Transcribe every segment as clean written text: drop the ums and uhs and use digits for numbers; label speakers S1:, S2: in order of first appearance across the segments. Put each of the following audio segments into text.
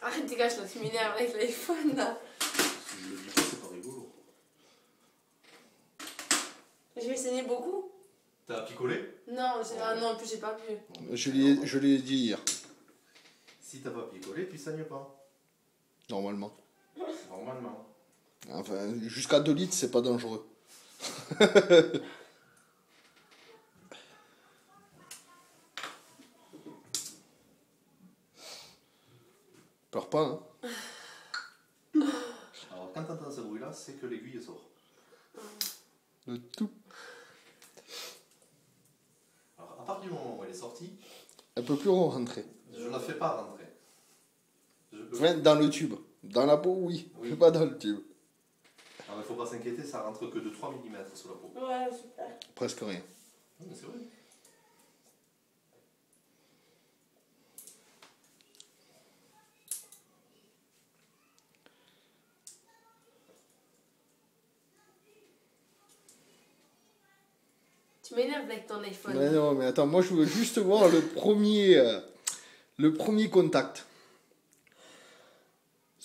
S1: Arrête, dégage là, tu m'énerves avec l'iPhone là.
S2: Si je le dis pas, c'est pas rigolo.
S1: Je vais saigner beaucoup.
S2: T'as picolé?
S1: Non, non, en plus j'ai pas pu.
S3: Je l'ai dit hier.
S2: Si t'as pas picolé, tu saignes pas.
S3: Normalement.
S2: Normalement.
S3: Enfin, jusqu'à 2 litres, c'est pas dangereux. Pleure pas, hein.
S2: Alors quand t'entends ce bruit là, c'est que l'aiguille sort.
S3: Le tout.
S2: Alors à partir du moment où elle est sortie,
S3: Elle peut plus rentrer.
S2: je la fais pas rentrer.
S3: Enfin, dans le tube. Dans la peau, oui.
S2: Oui.
S3: Mais pas dans le tube.
S2: Alors il faut pas s'inquiéter, ça rentre que de 3 mm sous la peau.
S1: Ouais, super.
S3: Presque rien.
S2: Non, mais c'est vrai.
S1: Tu m'énerves avec ton iPhone.
S3: Mais non, mais attends, moi je veux juste voir le premier contact.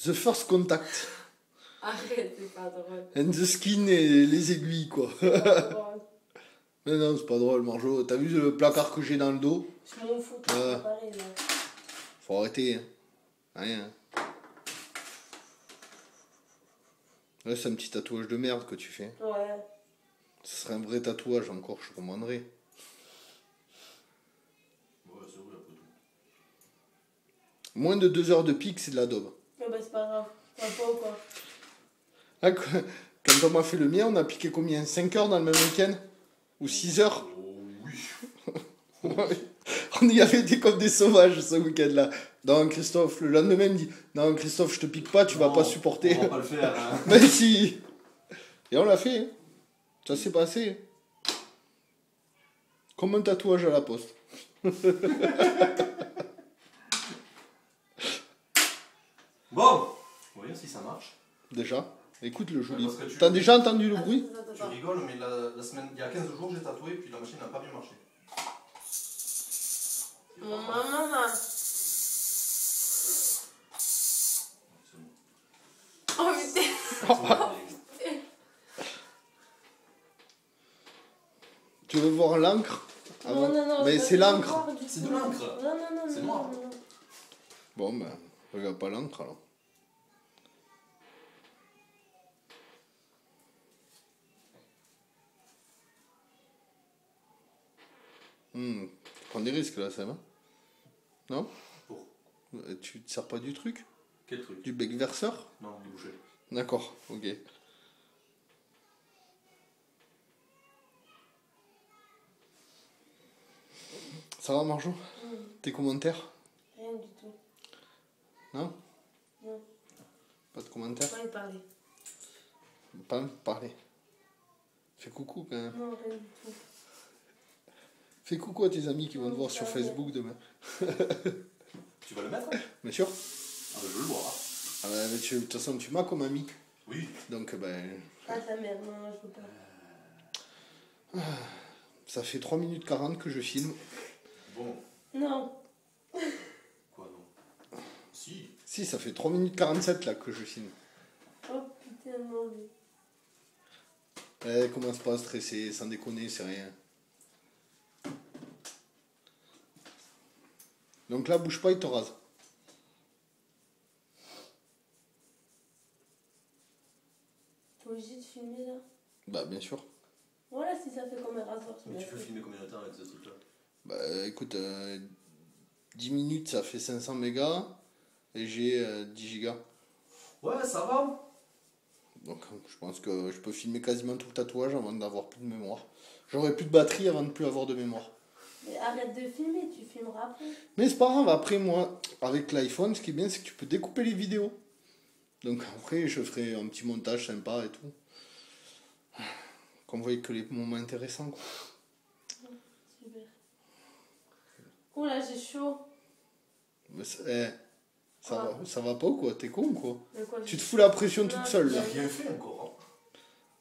S3: The first contact.
S1: Arrête, c'est pas drôle.
S3: And the skin et les aiguilles, quoi.
S1: C'est pas drôle.
S3: Mais non, c'est pas drôle, Marjo. T'as vu le placard que j'ai dans le dos?
S1: Je m'en fous, c'est pareil là.
S3: Faut arrêter. Hein. Rien. Là, c'est un petit tatouage de merde que tu fais.
S1: Ouais.
S3: Ce serait un vrai tatouage encore, je commanderais.
S2: Ouais, c'est vrai après tout.
S3: Moins de 2 heures de pique, c'est de la daube.
S1: Ouais, bah c'est pas grave. Ça va pas ou quoi?
S3: Ah, quand on m'a fait le mien, on a piqué combien? 5 heures dans le même week-end? Ou 6 heures?
S2: Oh oui.
S3: On y avait été comme des sauvages ce week-end-là. Non, Christophe, le lendemain, il me dit non, Christophe, je te pique pas, tu vas pas supporter.
S2: On va pas le faire. Hein.
S3: Mais si. Et on l'a fait. Hein. Ça s'est passé. Comme un tatouage à la poste.
S2: Bon, voyons si ça marche.
S3: Déjà. Écoute le joli.
S2: Parce que tu-
S3: T'as déjà entendu le bruit?
S2: Tu rigoles, mais la semaine, il y a 15 jours, j'ai tatoué, puis la machine n'a pas bien marché.
S1: Mon maman là. Oh putain.
S3: Tu veux voir l'encre?
S1: Non, non, non.
S3: Mais c'est l'encre.
S2: C'est de l'encre.
S1: Non, non, non.
S2: C'est
S1: non,
S2: noir.
S1: non, non.
S3: Bon, ben, regarde pas l'encre alors. Tu prends des risques là, ça va? Non?
S2: Pour
S3: Tu te sers pas du truc?
S2: quel truc?
S3: Du bec verseur?
S2: Non, du boucher.
S3: D'accord, ok. Ça va, Marjo? Tes commentaires?
S1: Rien du tout.
S3: Non?
S1: Non.
S3: Pas de commentaires?
S1: Pas y parler.
S3: Pas me parler. Fais coucou quand même.
S1: Non, rien du tout.
S3: Fais coucou à tes amis qui vont te voir sur Facebook demain.
S2: Tu vas le mettre?
S3: Bien sûr.
S2: Ah bah je veux le voir.
S3: Ah bah, de toute façon, tu m'as comme ami.
S2: Oui.
S3: Donc, ben,
S1: Ah, ta mère, non, je veux pas.
S3: ça fait 3 minutes 40 que je filme.
S2: Bon.
S1: Non.
S2: Quoi non? Si.
S3: Si, ça fait 3 minutes 47 là que je filme.
S1: Oh putain, non.
S3: Commence pas à stresser, sans déconner, c'est rien. Donc là, bouge pas, il te rase.
S1: T'es obligé de filmer là?
S3: Bah, bien sûr.
S1: Voilà, si ça fait comme un rasoir.
S2: Mais tu peux filmer combien de temps avec ce truc là?
S3: Bah, écoute, 10 minutes, ça fait 500 mégas. Et j'ai 10 gigas.
S2: Ouais, ça va.
S3: Donc, je pense que je peux filmer quasiment tout le tatouage avant d'avoir plus de mémoire. J'aurai plus de batterie avant de plus avoir de mémoire.
S1: Mais arrête de filmer, tu filmeras après.
S3: Mais c'est pas grave, après moi, avec l'iPhone, ce qui est bien, c'est que tu peux découper les vidéos. Donc après, je ferai un petit montage sympa et tout. Qu'on voit que les moments intéressants, quoi.
S1: Super. Oh là, j'ai chaud.
S3: Mais ça va pas ou quoi? T'es con ou quoi?
S1: De quoi,
S3: Tu te fous la pression toute seule, là.
S2: J'ai rien fait encore.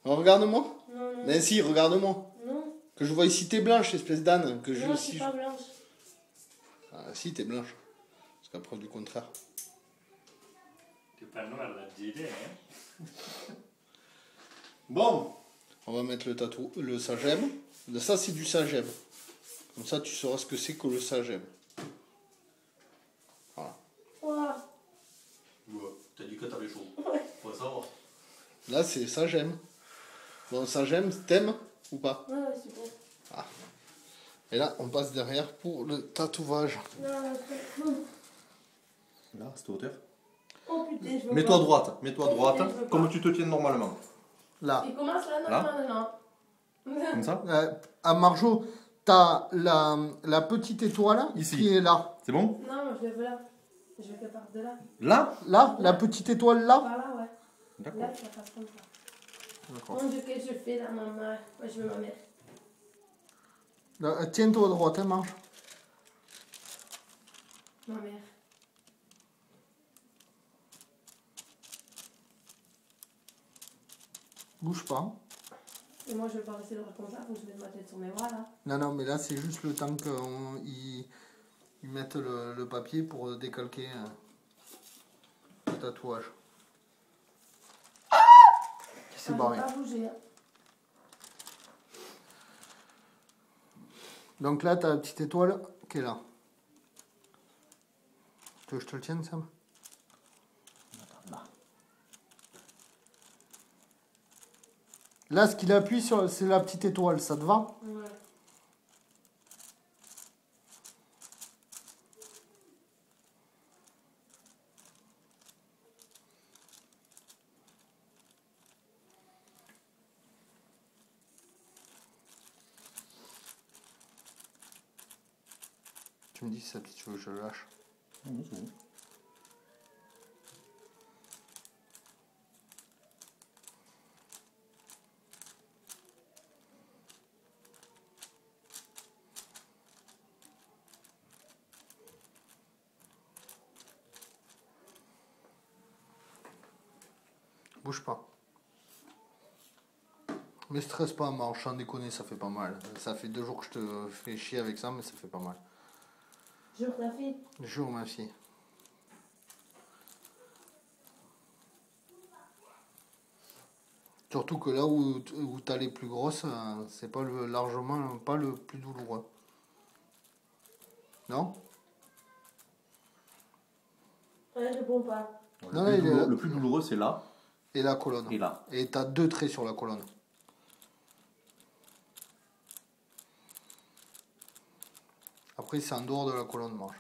S3: Alors, regarde-moi.
S1: Non, non.
S3: Mais si, regarde-moi.
S1: Non,
S3: Que je vois ici, t'es blanche, espèce d'âne. Que
S1: non, je
S3: si
S1: suis pas blanche.
S3: Ah si, t'es blanche. Jusqu'à preuve du contraire.
S4: Que pas noir la GD, hein.
S3: Bon, on va mettre le sagem. Ça, c'est du sagem. Comme ça, tu sauras ce que c'est que le sagem. Voilà.
S1: Ouah.
S2: Ouais, t'as dit que t'avais chaud.
S1: Ouais.
S2: Faut le savoir.
S3: Là, c'est sagem. Bon, sagem, t'aimes ou pas?
S1: Ouais, ouais, super.
S3: Et là, on passe derrière pour le tatouage.
S1: Non, c'est cool.
S2: Là, à cette hauteur.
S1: Oh putain, je veux
S2: Mets-toi à
S1: pas.
S2: droite, mets-toi à droite,
S1: Je veux pas.
S2: comme tu te tiens normalement.
S3: Là.
S1: Il commence là? Non,
S2: Là
S1: non, non, non.
S2: Comme ça?
S3: À Marjo, t'as la petite étoile
S2: Ici.
S3: qui est là.
S2: C'est bon?
S1: Non, moi je le veux là. Je veux qu'elle parte de là.
S2: Là?
S3: Là, la petite étoile là.
S1: Par là, ouais.
S2: D'accord.
S1: Là, ça passe comme ça.
S3: D'accord.
S1: Mon Dieu, qu'est-ce que je fais là, maman? Moi, je veux ma mère.
S3: Tiens-toi à droite, hein, Marge.
S1: Ma mère.
S3: Bouge pas.
S1: Et moi, je vais pas rester droit comme ça, faut que je mette ma tête sur mes bras là.
S3: Non, non, mais là, c'est juste le temps qu'ils mettent le papier pour décalquer le tatouage. C'est
S1: Ça
S3: barré.
S1: va pas bouger. Hein.
S3: Donc là, t'as la petite étoile qui est là. Tu veux que je te le tienne, Sam? Là, ce qu'il appuie sur, c'est la petite étoile, ça te va?
S1: Ouais.
S3: Tu me dis ça, si tu veux que je le lâche.
S2: Non, c'est bon.
S3: Bouge pas. Mais stresse pas, Marche, sans déconner, ça fait pas mal. Ça fait 2 jours que je te fais chier avec ça, mais ça fait pas mal.
S1: Jure ta fille.
S3: Jure, ma fille. Surtout que là où t'as les plus grosses, c'est pas largement pas le plus douloureux. Non?
S1: Ouais, je réponds pas.
S2: Ouais,
S3: Non,
S2: le plus douloureux, c'est là
S3: Et la colonne.
S2: et là.
S3: Et t'as 2 traits sur la colonne. Après, c'est en dehors de la colonne, Marge.